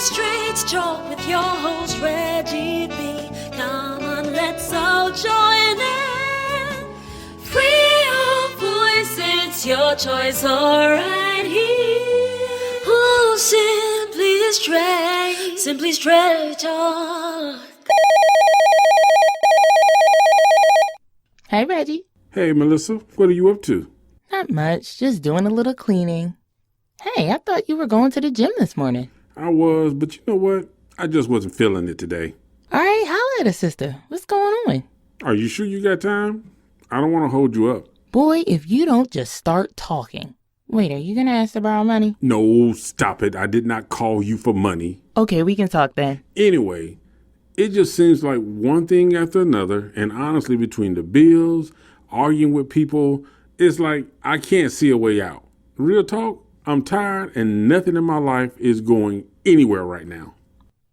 Straight Talk with your host Reggie B. Come on, let's all join in. Free your voice, it's your choice, alright here. Oh, simply straight talk. Hey, Reggie. Hey, Melissa, what are you up to? Not much, just doing a little cleaning. Hey, I thought you were going to the gym this morning. I was, but you know what? I just wasn't feeling it today. All right, holla at a sister. What's going on? Are you sure you got time? I don't want to hold you up. Boy, if you don't just start talking. Wait, are you going to ask to borrow money? No, stop it. I did not call you for money. Okay, we can talk then. Anyway, it just seems like one thing after another, and honestly, between the bills, arguing with people, it's like I can't see a way out. Real talk, I'm tired and nothing in my life is going anywhere right now.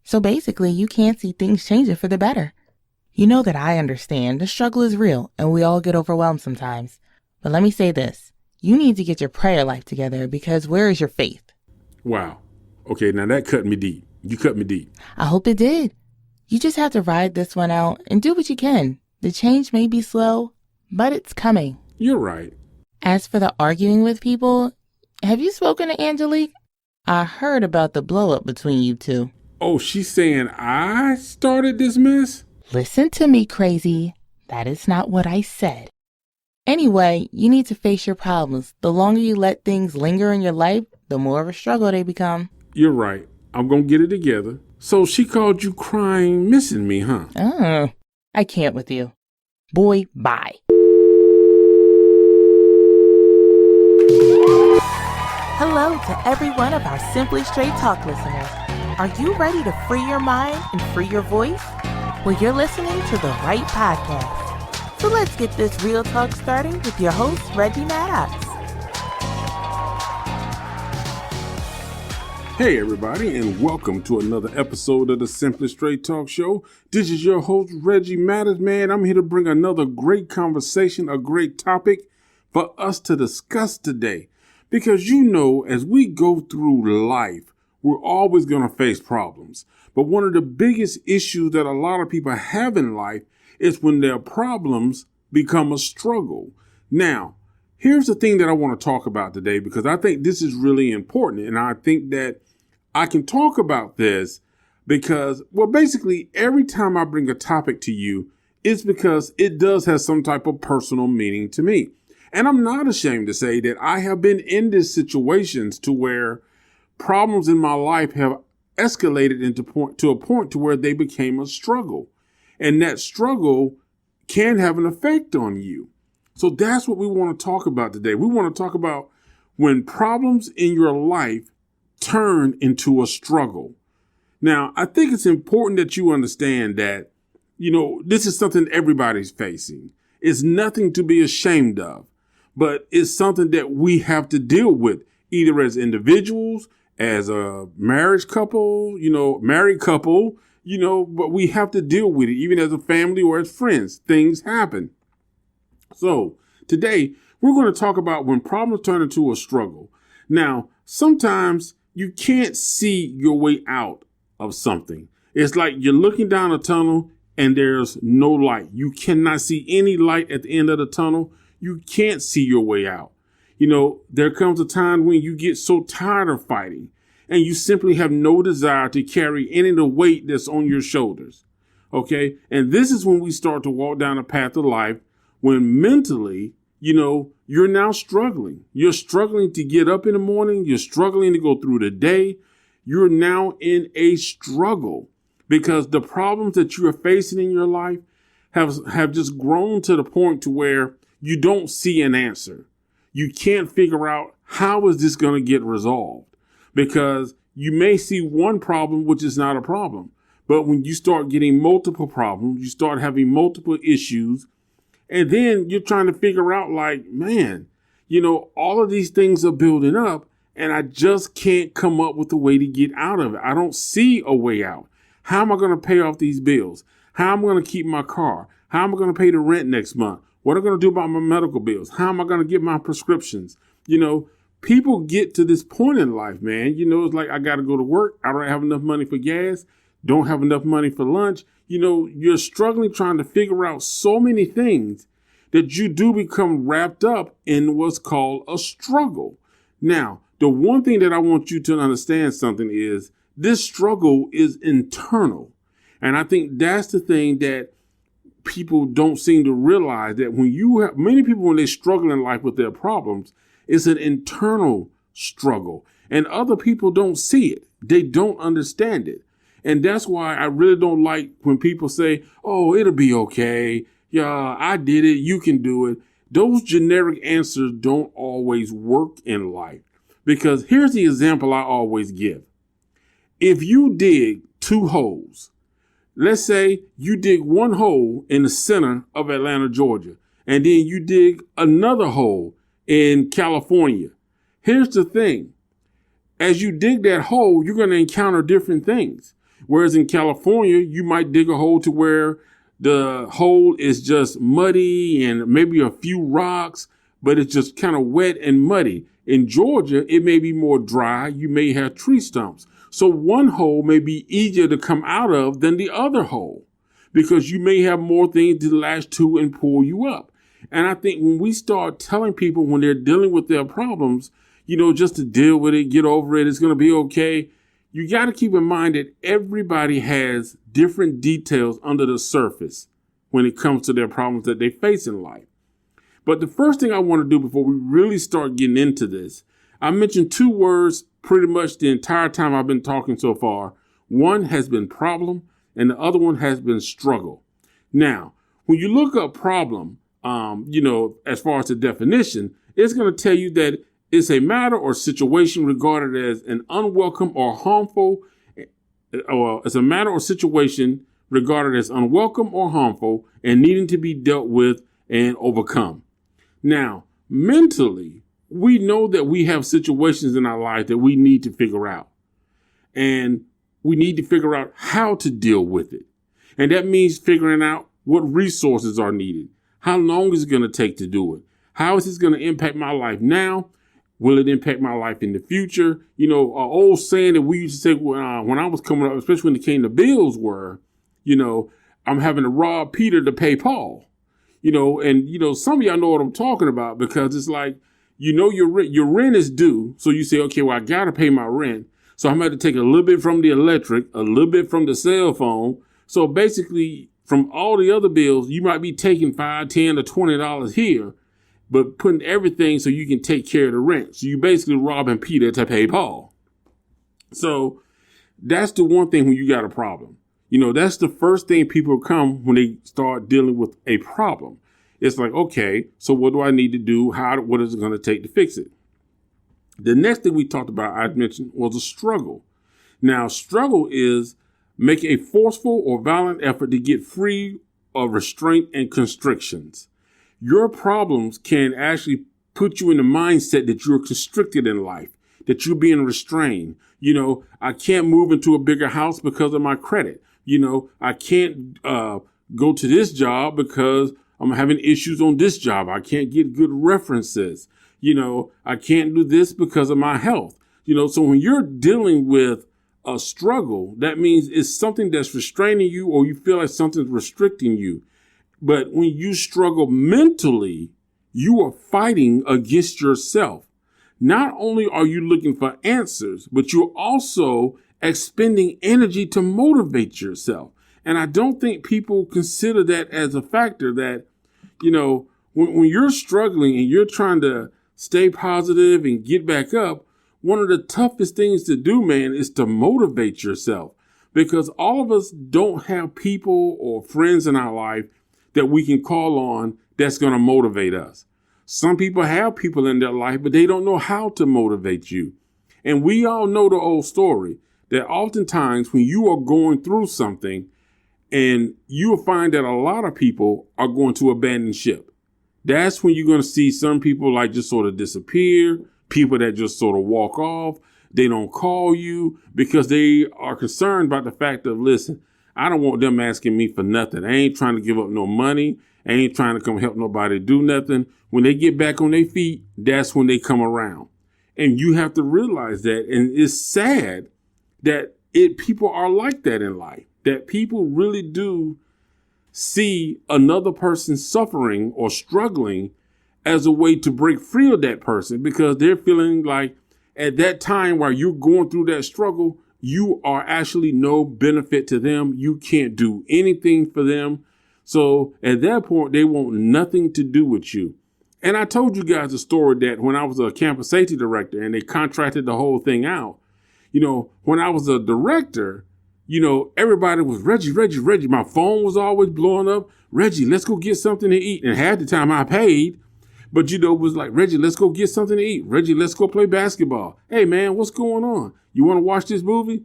So basically, you can't see things changing for the better. You know that I understand. The struggle is real, and we all get overwhelmed sometimes. But let me say this. You need to get your prayer life together, because where is your faith? Wow. Okay, now that cut me deep. You cut me deep. I hope it did. You just have to ride this one out and do what you can. The change may be slow, but it's coming. You're right. As for the arguing with people, have you spoken to Angelique? I heard about the blow-up between you two. Oh, she's saying I started this mess? Listen to me, crazy. That is not what I said. Anyway, you need to face your problems. The longer you let things linger in your life, the more of a struggle they become. You're right. I'm going to get it together. So she called you crying, missing me, huh? Oh, I can't with you. Boy, bye. Hello to every one of our Simply Straight Talk listeners. Are you ready to free your mind and free your voice? Well, you're listening to the right podcast. So let's get this real talk started with your host, Reggie Maddox. Hey, everybody, and welcome to another episode of the Simply Straight Talk Show. This is your host, Reggie Maddox, man. I'm here to bring another great conversation, a great topic for us to discuss today. Because you know, as we go through life, we're always going to face problems. But one of the biggest issues that a lot of people have in life is when their problems become a struggle. Now, here's the thing that I want to talk about today, because I think this is really important. And I think that I can talk about this because, well, basically, every time I bring a topic to you, it's because it does have some type of personal meaning to me. And I'm not ashamed to say that I have been in these situations to where problems in my life have escalated to a point to where they became a struggle. And that struggle can have an effect on you. So that's what we want to talk about today. We want to talk about when problems in your life turn into a struggle. Now, I think it's important that you understand that, you know, this is something everybody's facing. It's nothing to be ashamed of, but it's something that we have to deal with, either as individuals, as a marriage couple, married couple, but we have to deal with it, even as a family or as friends. Things happen. So today we're going to talk about when problems turn into a struggle. Now, sometimes you can't see your way out of something. It's like you're looking down a tunnel and there's no light. You cannot see any light at the end of the tunnel. You can't see your way out. There comes a time when you get so tired of fighting and you simply have no desire to carry any of the weight that's on your shoulders. Okay. And this is when we start to walk down a path of life when mentally, you're now struggling. You're struggling to get up in the morning. You're struggling to go through the day. You're now in a struggle because the problems that you are facing in your life have just grown to the point to where you don't see an answer. You can't figure out how is this going to get resolved, because you may see one problem, which is not a problem. But when you start getting multiple problems, you start having multiple issues, and then you're trying to figure out like, man, all of these things are building up and I just can't come up with a way to get out of it. I don't see a way out. How am I going to pay off these bills? How am I going to keep my car? How am I going to pay the rent next month? What am I going to do about my medical bills? How am I going to get my prescriptions? people get to this point in life, man. It's like, I got to go to work. I don't have enough money for gas. Don't have enough money for lunch. You're struggling trying to figure out so many things that you do become wrapped up in what's called a struggle. Now, the one thing that I want you to understand something is this struggle is internal. And I think that's the thing that people don't seem to realize, that when you have many people, when they struggle in life with their problems, it's an internal struggle, and other people don't see it. They don't understand it. And that's why I really don't like when people say, oh, it'll be okay. Yeah, I did it. You can do it. Those generic answers don't always work in life, because here's the example I always give. If you dig 2 holes, let's say you dig one hole in the center of Atlanta, Georgia, and then you dig another hole in California. Here's the thing. As you dig that hole, you're going to encounter different things. Whereas in California, you might dig a hole to where the hole is just muddy and maybe a few rocks, but it's just kind of wet and muddy. In Georgia, it may be more dry. You may have tree stumps. So one hole may be easier to come out of than the other hole, because you may have more things to latch to and pull you up. And I think when we start telling people when they're dealing with their problems, just to deal with it, get over it, it's going to be okay. You got to keep in mind that everybody has different details under the surface when it comes to their problems that they face in life. But the first thing I want to do before we really start getting into this, I mentioned 2 words pretty much the entire time I've been talking so far. One has been problem, and the other one has been struggle. Now, when you look up problem, as far as the definition, it's going to tell you that it's a matter or situation regarded as an unwelcome or harmful, or it's a matter or situation regarded as unwelcome or harmful and needing to be dealt with and overcome. Now, mentally, we know that we have situations in our life that we need to figure out, and we need to figure out how to deal with it. And that means figuring out what resources are needed. How long is it going to take to do it? How is this going to impact my life now? Will it impact my life in the future? An old saying that we used to say when I was coming up, especially when it came to bills, were, I'm having to rob Peter to pay Paul. Some of y'all know what I'm talking about, because it's like, your rent is due. So you say, okay, well, I got to pay my rent. So I'm going to take a little bit from the electric, a little bit from the cell phone. So basically, from all the other bills, you might be taking $5, $10, or $20 here, but putting everything so you can take care of the rent. So you basically robbing Peter to pay Paul. So that's the one thing when you got a problem. That's the first thing people come when they start dealing with a problem. It's like, okay, so what do I need to do? What is it going to take to fix it? The next thing we talked about, I mentioned, was a struggle. Now, struggle is make a forceful or violent effort to get free of restraint and constrictions. Your problems can actually put you in the mindset that you're constricted in life, that you're being restrained. I can't move into a bigger house because of my credit. I can't go to this job because I'm having issues on this job. I can't get good references. I can't do this because of my health. So when you're dealing with a struggle, that means it's something that's restraining you, or you feel like something's restricting you. But when you struggle mentally, you are fighting against yourself. Not only are you looking for answers, but you're also expending energy to motivate yourself. And I don't think people consider that as a factor that, when you're struggling and you're trying to stay positive and get back up, one of the toughest things to do, man, is to motivate yourself, because all of us don't have people or friends in our life that we can call on that's going to motivate us. Some people have people in their life, but they don't know how to motivate you. And we all know the old story that oftentimes when you are going through something, and you will find that a lot of people are going to abandon ship. That's when you're going to see some people like just sort of disappear, people that just sort of walk off. They don't call you because they are concerned about the fact of, listen, I don't want them asking me for nothing. I ain't trying to give up no money. I ain't trying to come help nobody do nothing. When they get back on their feet, that's when they come around. And you have to realize that. And it's sad that people are like that in life, that people really do see another person suffering or struggling as a way to break free of that person, because they're feeling like at that time while you're going through that struggle, you are actually no benefit to them. You can't do anything for them. So at that point, they want nothing to do with you. And I told you guys a story that when I was a campus safety director and they contracted the whole thing out, when I was a director, everybody was Reggie. My phone was always blowing up. Reggie, let's go get something to eat. And half the time I paid, but it was like, Reggie, let's go get something to eat. Reggie, let's go play basketball. Hey man, what's going on? You want to watch this movie?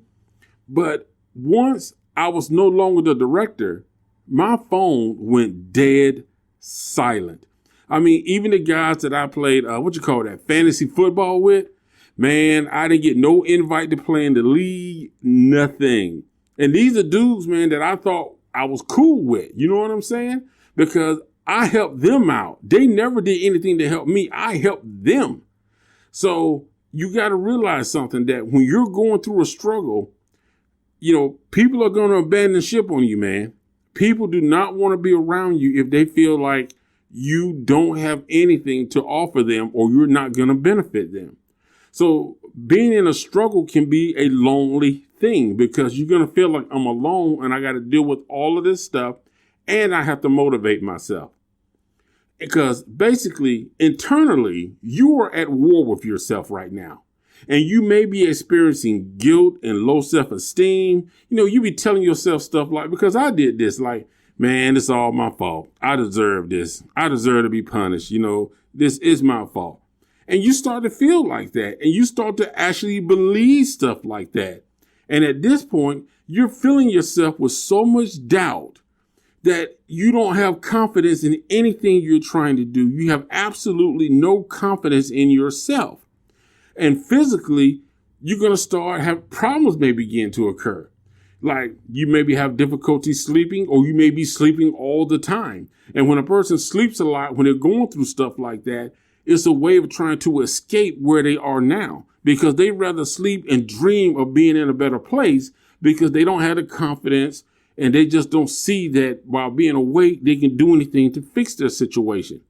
But once I was no longer the director, my phone went dead silent. I mean, even the guys that I played, fantasy football with, man, I didn't get no invite to play in the league, nothing. And these are dudes, man, that I thought I was cool with. You know what I'm saying? Because I helped them out. They never did anything to help me. I helped them. So you got to realize something, that when you're going through a struggle, people are going to abandon ship on you, man. People do not want to be around you if they feel like you don't have anything to offer them or you're not going to benefit them. So being in a struggle can be a lonely thing, because you're going to feel like I'm alone and I got to deal with all of this stuff and I have to motivate myself. Because basically, internally, you are at war with yourself right now. And you may be experiencing guilt and low self-esteem. You be telling yourself stuff like, because I did this, like, man, it's all my fault. I deserve this. I deserve to be punished. This is my fault. And you start to feel like that. And you start to actually believe stuff like that. And at this point, you're filling yourself with so much doubt that you don't have confidence in anything you're trying to do. You have absolutely no confidence in yourself. And physically, you're going to start have problems may begin to occur. Like you maybe have difficulty sleeping, or you may be sleeping all the time. And when a person sleeps a lot, when they're going through stuff like that, it's a way of trying to escape where they are now, because they rather sleep and dream of being in a better place, because they don't have the confidence and they just don't see that while being awake, they can do anything to fix their situation.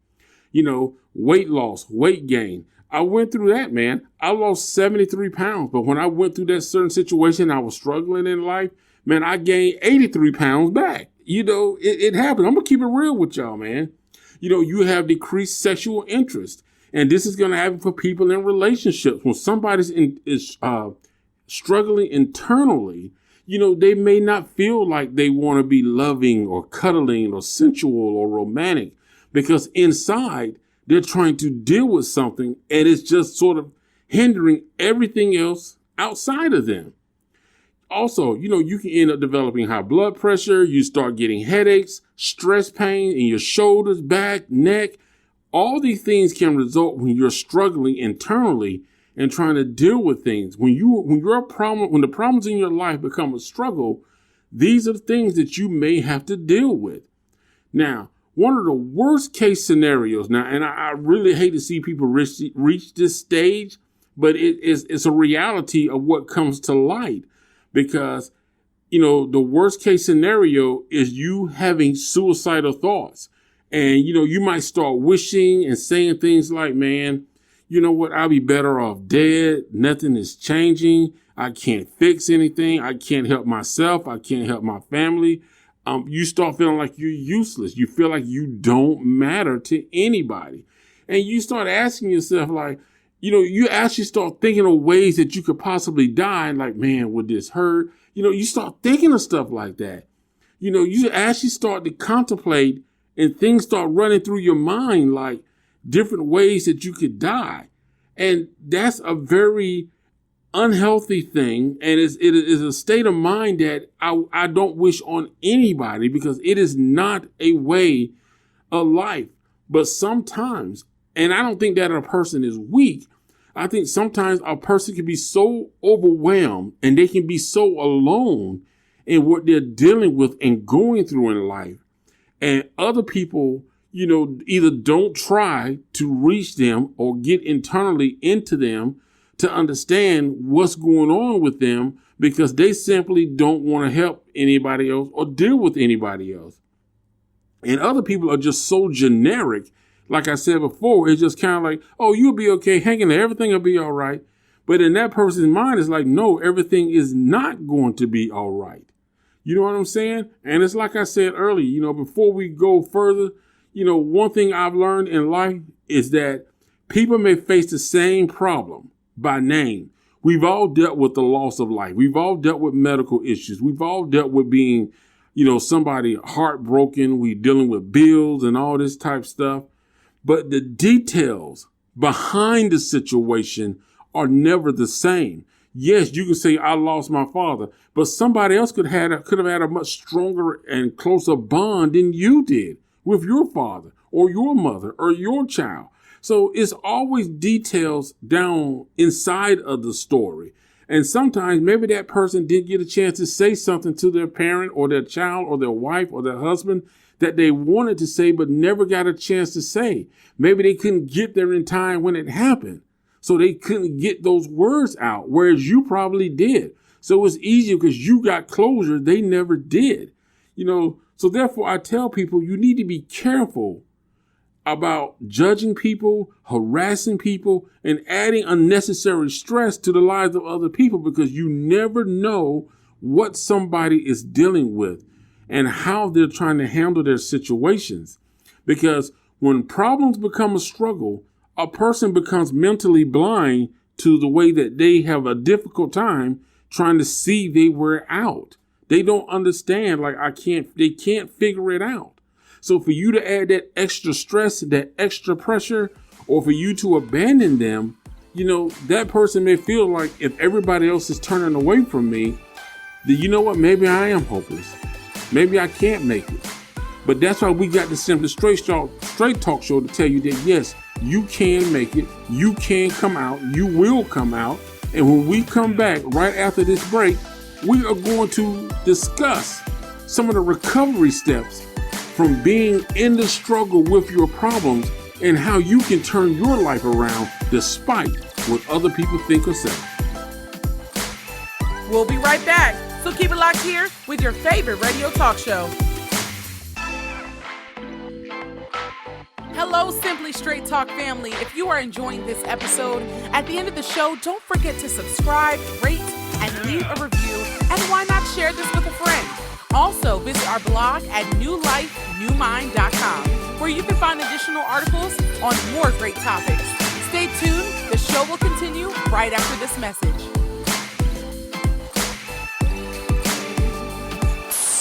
Weight loss, weight gain. I went through that, man. I lost 73 pounds. But when I went through that certain situation, I was struggling in life, man, I gained 83 pounds back. It happened. I'm going to keep it real with y'all, man. You have decreased sexual interest. And this is going to happen for people in relationships. When somebody's is struggling internally, they may not feel like they want to be loving or cuddling or sensual or romantic, because inside they're trying to deal with something and it's just sort of hindering everything else outside of them. Also, you can end up developing high blood pressure. You start getting headaches, stress pain in your shoulders, back, neck. All these things can result when you're struggling internally and trying to deal with things. When the problems in your life become a struggle, these are the things that you may have to deal with. Now, one of the worst case scenarios now, and I really hate to see people reach this stage, but it's a reality of what comes to light, because, the worst case scenario is you having suicidal thoughts. And, you might start wishing and saying things like, man, you know what? I'll be better off dead. Nothing is changing. I can't fix anything. I can't help myself. I can't help my family. You start feeling like you're useless. You feel like you don't matter to anybody. And you start asking yourself, like, you actually start thinking of ways that you could possibly die. And like, man, would this hurt? You start thinking of stuff like that. You actually start to contemplate, and things start running through your mind, like different ways that you could die. And that's a very unhealthy thing. And it is a state of mind that I don't wish on anybody, because it is not a way of life. But sometimes, and I don't think that a person is weak, I think sometimes a person can be so overwhelmed and they can be so alone in what they're dealing with and going through in life. And other people, either don't try to reach them or get internally into them to understand what's going on with them because they simply don't want to help anybody else or deal with anybody else. And other people are just so generic. Like I said before, it's just kind of like, oh, you'll be okay. Hang in there. Everything will be all right. But in that person's mind, it's like, no, everything is not going to be all right. You know what I'm saying? And it's like I said earlier, before we go further, one thing I've learned in life is that people may face the same problem by name. We've all dealt with the loss of life. We've all dealt with medical issues. We've all dealt with being, somebody heartbroken. We dealing with bills and all this type stuff. But the details behind the situation are never the same. Yes, you can say I lost my father, but somebody else could have had a much stronger and closer bond than you did with your father or your mother or your child. So it's always details down inside of the story. And sometimes maybe that person didn't get a chance to say something to their parent or their child or their wife or their husband that they wanted to say but never got a chance to say. Maybe they couldn't get there in time when it happened. So they couldn't get those words out, whereas you probably did. So it's easier because you got closure. They never did. So therefore I tell people you need to be careful about judging people, harassing people, and adding unnecessary stress to the lives of other people because you never know what somebody is dealing with and how they're trying to handle their situations. Because when problems become a struggle, a person becomes mentally blind to the way that they have a difficult time trying to see their way out. They don't understand, they can't figure it out. So for you to add that extra stress, that extra pressure, or for you to abandon them, that person may feel like if everybody else is turning away from me, then you know what? Maybe I am hopeless. Maybe I can't make it. But that's why we got the Simply Straight Talk Show to tell you that, yes, you can make it. You can come out. You will come out. And when we come back right after this break, we are going to discuss some of the recovery steps from being in the struggle with your problems and how you can turn your life around despite what other people think or say. We'll be right back. So keep it locked here with your favorite radio talk show. Hello, Simply Straight Talk family. If you are enjoying this episode, at the end of the show, don't forget to subscribe, rate, and leave a review. And why not share this with a friend? Also, visit our blog at newlifenewmind.com, where you can find additional articles on more great topics. Stay tuned. The show will continue right after this message.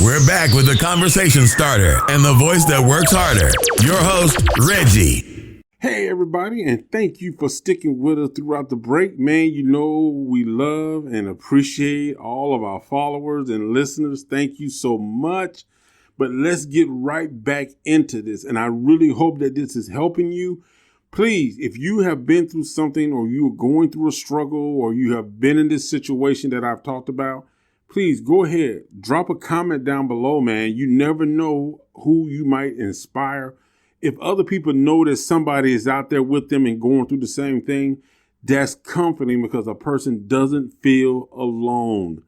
We're back with the conversation starter and the voice that works harder. Your host, Reggie. Hey, everybody, and thank you for sticking with us throughout the break. Man, we love and appreciate all of our followers and listeners. Thank you so much. But let's get right back into this. And I really hope that this is helping you. Please, if you have been through something or you are going through a struggle or you have been in this situation that I've talked about, please go ahead, drop a comment down below, man. You never know who you might inspire. If other people know that somebody is out there with them and going through the same thing, that's comforting because a person doesn't feel alone.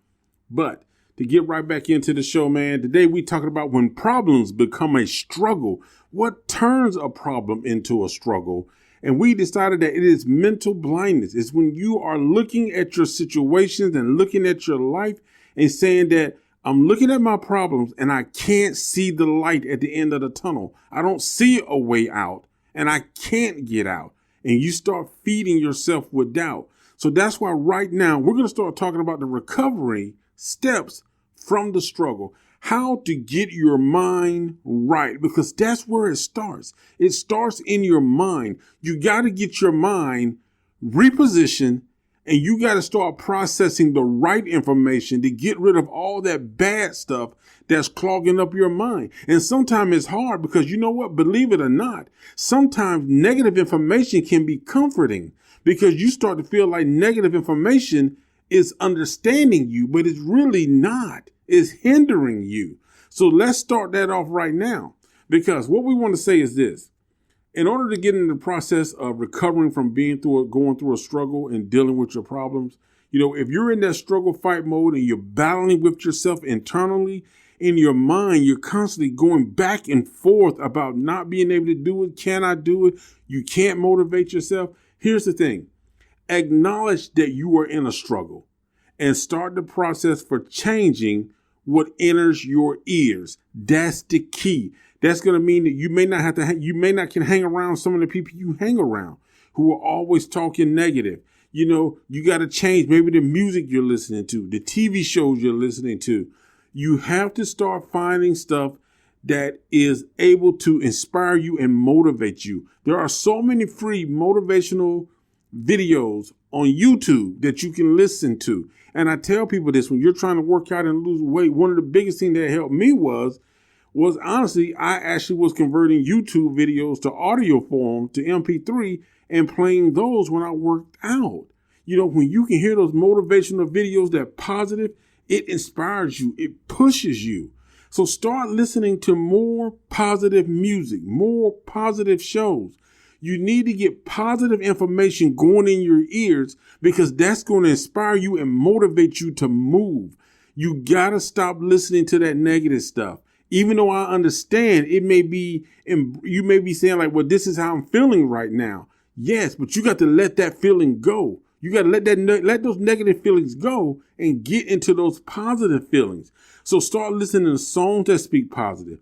But to get right back into the show, man, today we're talking about when problems become a struggle. What turns a problem into a struggle? And we decided that it is mental blindness. It's when you are looking at your situations and looking at your life and saying that I'm looking at my problems and I can't see the light at the end of the tunnel. I don't see a way out and I can't get out. And you start feeding yourself with doubt. So that's why right now we're going to start talking about the recovery steps from the struggle. How to get your mind right, because that's where it starts. It starts in your mind. You got to get your mind repositioned. And you got to start processing the right information to get rid of all that bad stuff that's clogging up your mind. And sometimes it's hard because you know what? Believe it or not, sometimes negative information can be comforting because you start to feel like negative information is understanding you, but it's really not. It's hindering you. So let's start that off right now, because what we want to say is this. In order to get into the process of recovering from going through a struggle and dealing with your problems, if you're in that struggle fight mode and you're battling with yourself internally, in your mind, you're constantly going back and forth about not being able to do it. Can I do it? You can't motivate yourself. Here's the thing. Acknowledge that you are in a struggle and start the process for changing what enters your ears. That's the key. That's going to mean that you may not can hang around some of the people you hang around who are always talking negative. You got to change maybe the music you're listening to, the TV shows you're listening to. You have to start finding stuff that is able to inspire you and motivate you. There are so many free motivational videos on YouTube that you can listen to. And I tell people this, when you're trying to work out and lose weight, one of the biggest things that helped me was honestly, I actually was converting YouTube videos to audio form to MP3 and playing those when I worked out. When you can hear those motivational videos that are positive, it inspires you. It pushes you. So start listening to more positive music, more positive shows. You need to get positive information going in your ears because that's going to inspire you and motivate you to move. You got to stop listening to that negative stuff. Even though I understand you may be saying like, well, this is how I'm feeling right now. Yes, but you got to let that feeling go. You got to let those negative feelings go and get into those positive feelings. So start listening to songs that speak positive.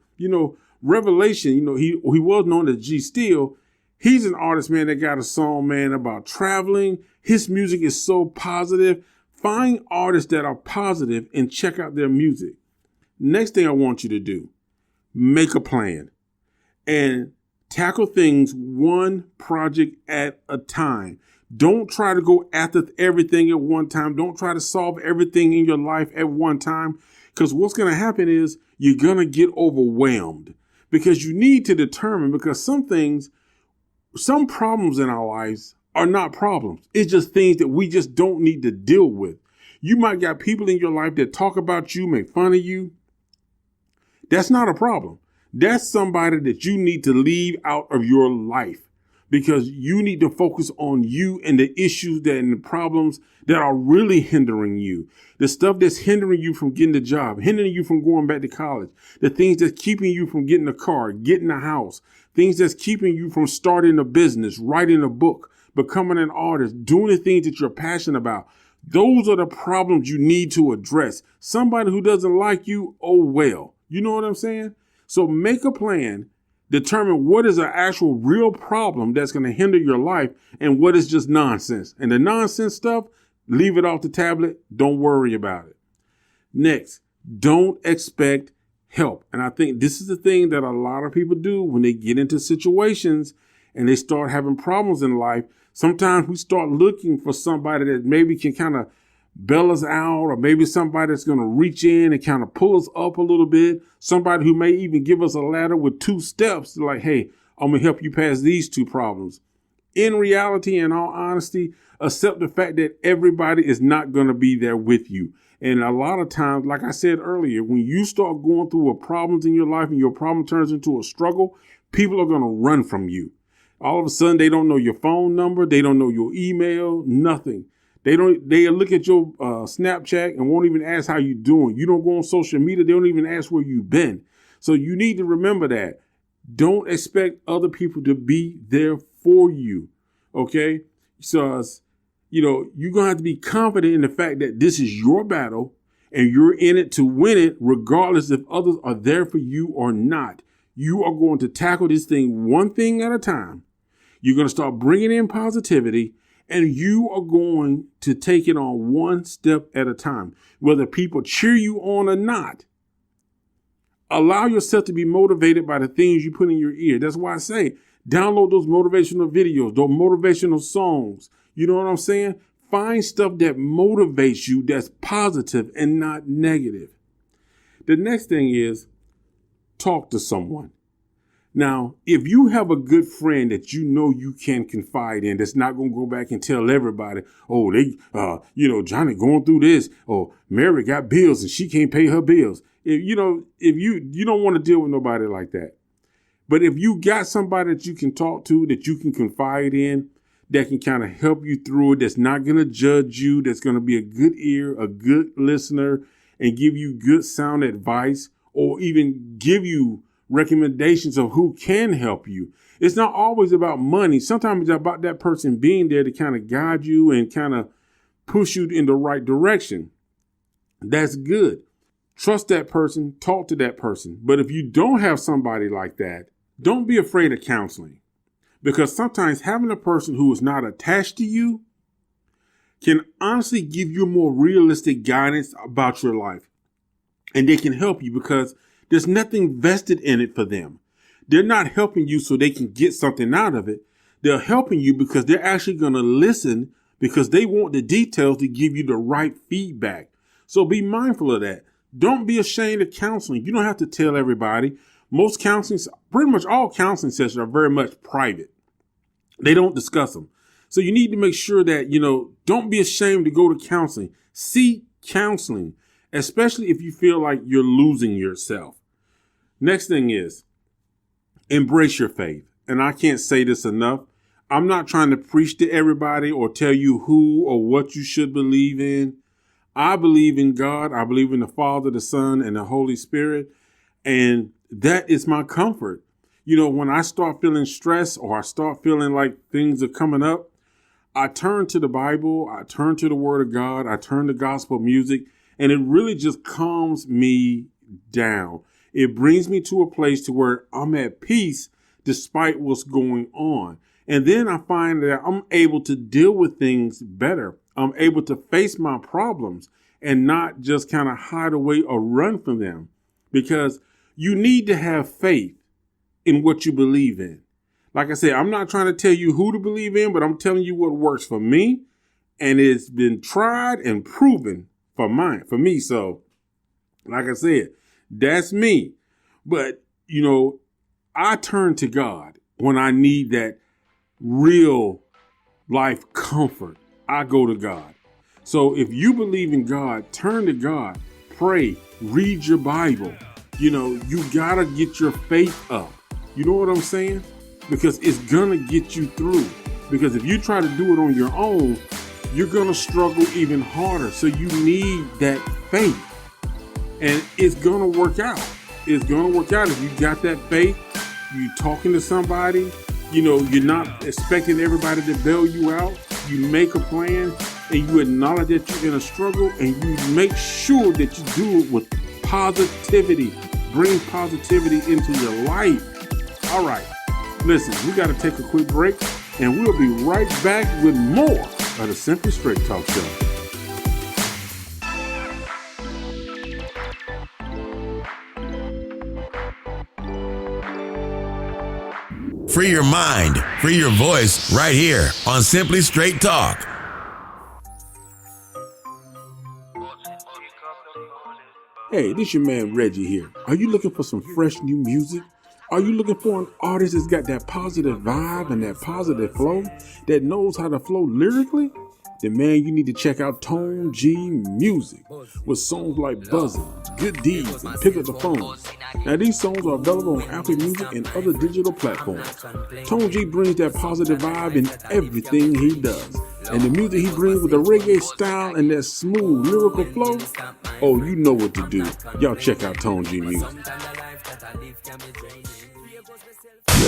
Revelation, he was known as G Steele. He's an artist, man, that got a song, man, about traveling. His music is so positive. Find artists that are positive and check out their music. Next thing I want you to do, make a plan and tackle things one project at a time. Don't try to go after everything at one time. Don't try to solve everything in your life at one time, because what's going to happen is you're going to get overwhelmed because you need to determine, because some problems in our lives are not problems. It's just things that we just don't need to deal with. You might got people in your life that talk about you, make fun of you. That's not a problem. That's somebody that you need to leave out of your life, because you need to focus on you and the issues and the problems that are really hindering you. The stuff that's hindering you from getting a job, hindering you from going back to college, the things that's keeping you from getting a car, getting a house, things that's keeping you from starting a business, writing a book, becoming an artist, doing the things that you're passionate about. Those are the problems you need to address. Somebody who doesn't like you, oh well. You know what I'm saying? So make a plan, determine what is an actual real problem that's going to hinder your life and what is just nonsense. And the nonsense stuff, leave it off the tablet. Don't worry about it. Next, don't expect help. And I think this is the thing that a lot of people do when they get into situations and they start having problems in life. Sometimes we start looking for somebody that maybe can kind of bail us out, or maybe somebody that's going to reach in and kind of pull us up a little bit. Somebody who may even give us a ladder with 2 steps, like, hey, I'm going to help you pass these 2 problems. In reality, in all honesty, accept the fact that everybody is not going to be there with you. And a lot of times, like I said earlier, when you start going through a problems in your life and your problem turns into a struggle, people are going to run from you. All of a sudden, they don't know your phone number. They don't know your email, nothing. They look at your Snapchat and won't even ask how you doing. You don't go on social media. They don't even ask where you've been. So you need to remember that. Don't expect other people to be there for you. Okay. So, you're going to have to be confident in the fact that this is your battle and you're in it to win it, regardless if others are there for you or not. You are going to tackle this thing one thing at a time. You're going to start bringing in positivity. And you are going to take it on one step at a time, whether people cheer you on or not. Allow yourself to be motivated by the things you put in your ear. That's why I say, download those motivational videos, those motivational songs. You know what I'm saying? Find stuff that motivates you, that's positive and not negative. The next thing is talk to someone. Now, if you have a good friend that you know you can confide in, that's not going to go back and tell everybody, oh, Johnny going through this, or Mary got bills and she can't pay her bills. If you don't want to deal with nobody like that, But if you got somebody that you can talk to, that you can confide in, that can kind of help you through it, that's not going to judge you, that's going to be a good ear, a good listener, and give you good sound advice, or even give you recommendations of who can help you. It's not always about money. Sometimes it's about that person being there to kind of guide you and kind of push you in the right direction. That's good. Trust that person, talk to that person. But if you don't have somebody like that, don't be afraid of counseling, because sometimes having a person who is not attached to you can honestly give you more realistic guidance about your life. And they can help you because there's nothing vested in it for them. They're not helping you so they can get something out of it. They're helping you because they're actually going to listen, because they want the details to give you the right feedback. So be mindful of that. Don't be ashamed of counseling. You don't have to tell everybody. Most counseling, pretty much all counseling sessions are very much private. They don't discuss them. So you need to make sure that, don't be ashamed to go to counseling. Seek counseling, especially if you feel like you're losing yourself. Next thing is embrace your faith. And I can't say this enough. I'm not trying to preach to everybody or tell you who or what you should believe in. I believe in God. I believe in the Father, the Son, and the Holy Spirit. And that is my comfort. When I start feeling stressed or I start feeling like things are coming up, I turn to the Bible, I turn to the Word of God, I turn to gospel music, and it really just calms me down. It brings me to a place to where I'm at peace despite what's going on. And then I find that I'm able to deal with things better. I'm able to face my problems and not just kind of hide away or run from them, because you need to have faith in what you believe in. Like I said, I'm not trying to tell you who to believe in, but I'm telling you what works for me. And it's been tried and proven for me. So like I said, that's me. But, I turn to God when I need that real life comfort. I go to God. So if you believe in God, turn to God, pray, read your Bible. You gotta get your faith up. You know what I'm saying? Because it's gonna get you through. Because if you try to do it on your own, you're gonna struggle even harder. So you need that faith. And it's gonna work out. It's gonna work out if you got that faith. You talking to somebody, you're not expecting everybody to bail you out. You make a plan and you acknowledge that you're in a struggle, and you make sure that you do it with positivity. Bring positivity into your life. All right. Listen, we got to take a quick break, and we'll be right back with more of the Simply Straight Talk Show. Free your mind, free your voice right here on Simply Straight Talk. Hey, this your man Reggie here. Are you looking for some fresh new music? Are you looking for an artist that's got that positive vibe and that positive flow, that knows how to flow lyrically? Then man, you need to check out Tone G Music with songs like Buzzing, Good Deeds, and Pick Up the Phone. Now these songs are available on Apple Music and other digital platforms. Tone G brings that positive vibe in everything he does. And the music he brings with the reggae style and that smooth lyrical flow, oh, you know what to do. Y'all check out Tone G Music.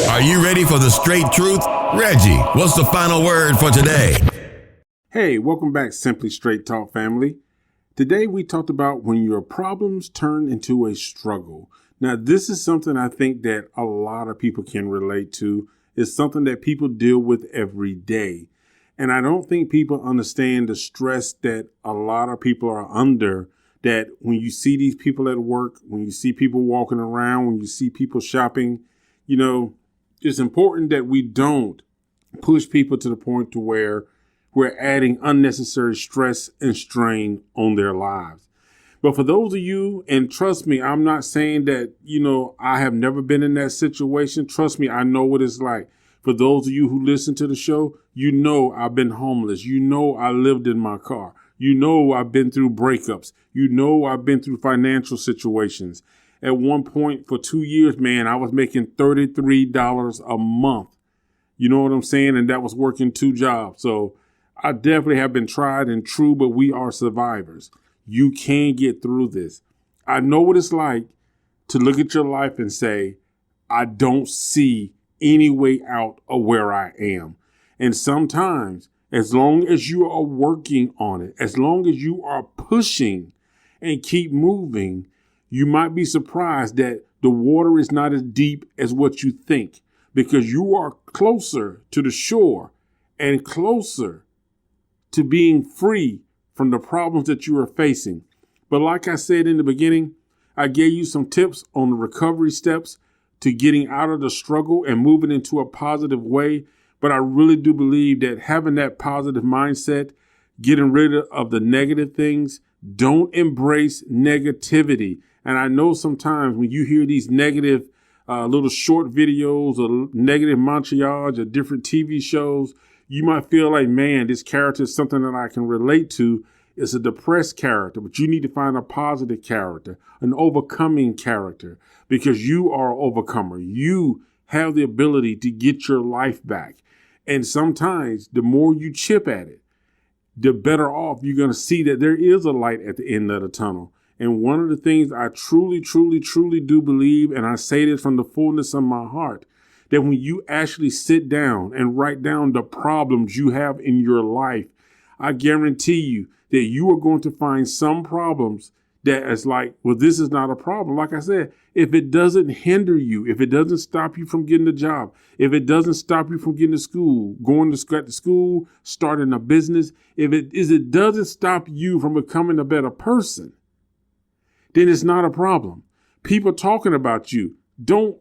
Are you ready for the straight truth? Reggie, what's the final word for today? Hey, welcome back, Simply Straight Talk family. Today we talked about when your problems turn into a struggle. Now, this is something I think that a lot of people can relate to. It's something that people deal with every day. And I don't think people understand the stress that a lot of people are under, that when you see these people at work, when you see people walking around, when you see people shopping, it's important that we don't push people to the point to where we're adding unnecessary stress and strain on their lives. But for those of you, and trust me, I'm not saying that, I have never been in that situation. Trust me, I know what it's like. For those of you who listen to the show, I've been homeless. I lived in my car. I've been through breakups. I've been through financial situations. At one point for 2 years, man, I was making $33 a month. You know what I'm saying? And that was working 2 jobs. So I definitely have been tried and true, but we are survivors. You can get through this. I know what it's like to look at your life and say, I don't see any way out of where I am. And sometimes, as long as you are working on it, as long as you are pushing and keep moving, you might be surprised that the water is not as deep as what you think, because you are closer to the shore and closer to being free from the problems that you are facing. But like I said in the beginning, I gave you some tips on the recovery steps to getting out of the struggle and moving into a positive way. But I really do believe that having that positive mindset, getting rid of the negative things, don't embrace negativity. And I know sometimes when you hear these negative little short videos or negative montage or different TV shows, you might feel like, man, this character is something that I can relate to. It's a depressed character, but you need to find a positive character, an overcoming character, because you are an overcomer. You have the ability to get your life back. And sometimes the more you chip at it, the better off you're going to see that there is a light at the end of the tunnel. And one of the things I truly, truly, truly do believe, and I say this from the fullness of my heart, that when you actually sit down and write down the problems you have in your life, I guarantee you that you are going to find some problems that is like, well, this is not a problem. Like I said, if it doesn't hinder you, if it doesn't stop you from getting a job, if it doesn't stop you from getting to school, going to school, starting a business, if it doesn't stop you from becoming a better person, then it's not a problem. People talking about you, don't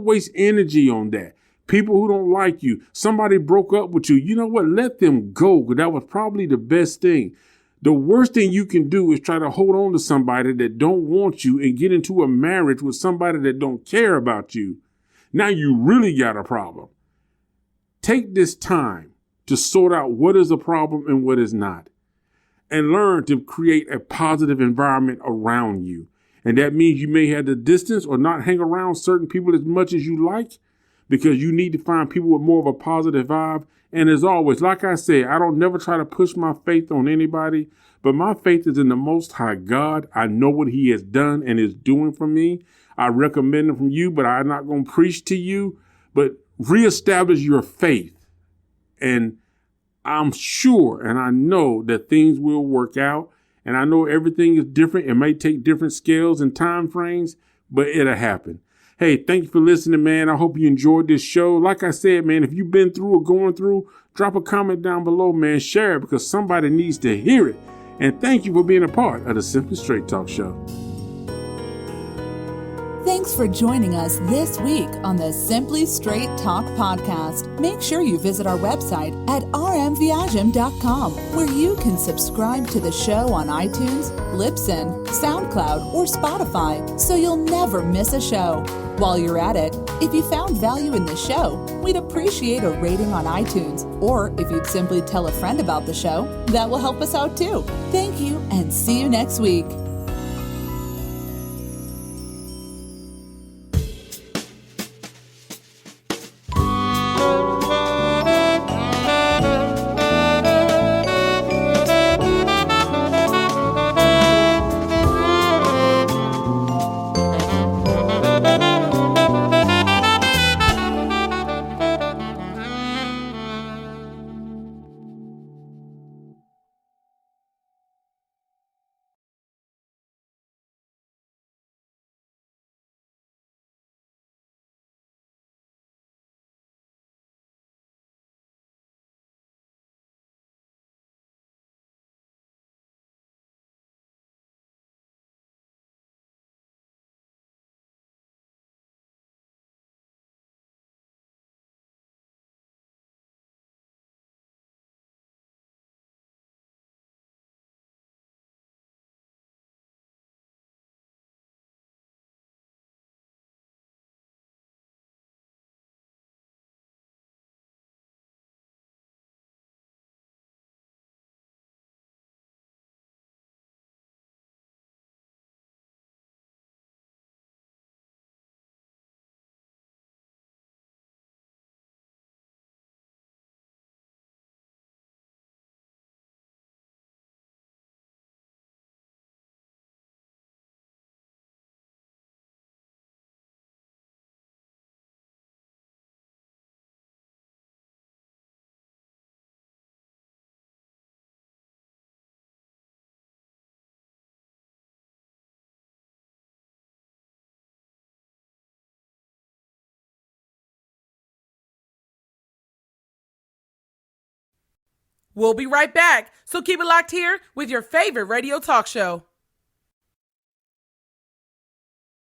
waste energy on that. People who don't like you, somebody broke up with you, you know what? Let them go, because that was probably the best thing. The worst thing you can do is try to hold on to somebody that don't want you and get into a marriage with somebody that don't care about you. Now you really got a problem. Take this time to sort out what is a problem and what is not, and learn to create a positive environment around you. And that means you may have to distance or not hang around certain people as much as you like, because you need to find people with more of a positive vibe. And as always, like I said, I don't never try to push my faith on anybody, but my faith is in the Most High God. I know what He has done and is doing for me. I recommend Him from you, but I'm not going to preach to you, but reestablish your faith. And I'm sure and I know that things will work out. And I know everything is different. It may take different scales and time frames, but it'll happen. Hey, thank you for listening, man. I hope you enjoyed this show. Like I said, man, if you've been through or going through, drop a comment down below, man. Share it, because somebody needs to hear it. And thank you for being a part of the Simply Straight Talk Show. Thanks for joining us this week on the Simply Straight Talk podcast. Make sure you visit our website at rmviagem.com, where you can subscribe to the show on iTunes, Libsyn, SoundCloud, or Spotify, so you'll never miss a show. While you're at it, if you found value in the show, we'd appreciate a rating on iTunes, or if you'd simply tell a friend about the show, that will help us out too. Thank you, and see you next week. We'll be right back, so keep it locked here with your favorite radio talk show.